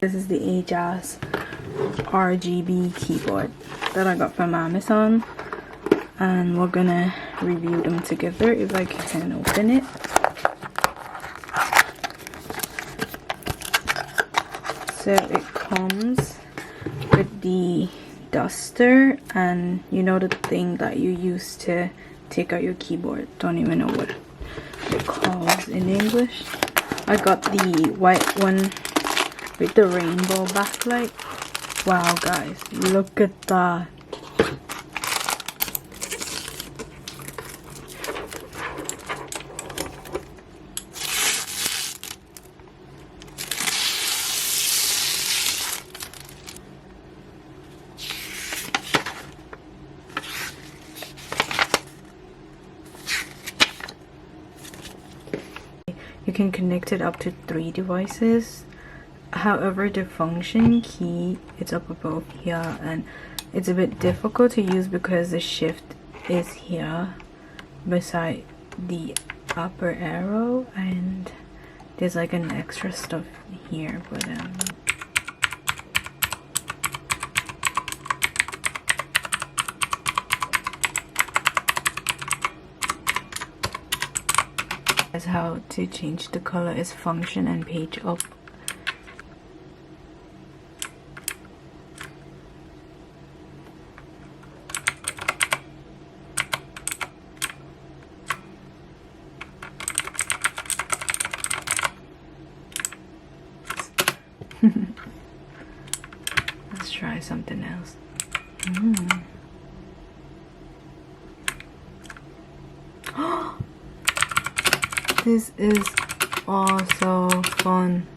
This is the Ajazz RGB keyboard that I got from Amazon, and we're gonna review them together if I can open it. So it comes with the duster, and you know the thing that you use to take out your keyboard. Don't even know what it calls in English. I got the white one with the rainbow backlight. Wow guys, look at that. You can connect it up to 3 devices. However, the function key, it's up above here, and it's a bit difficult to use because the shift is here beside the upper arrow, and there's like an extra stuff here, but that's how to change the color is function and page up. Let's try something else. This is also fun.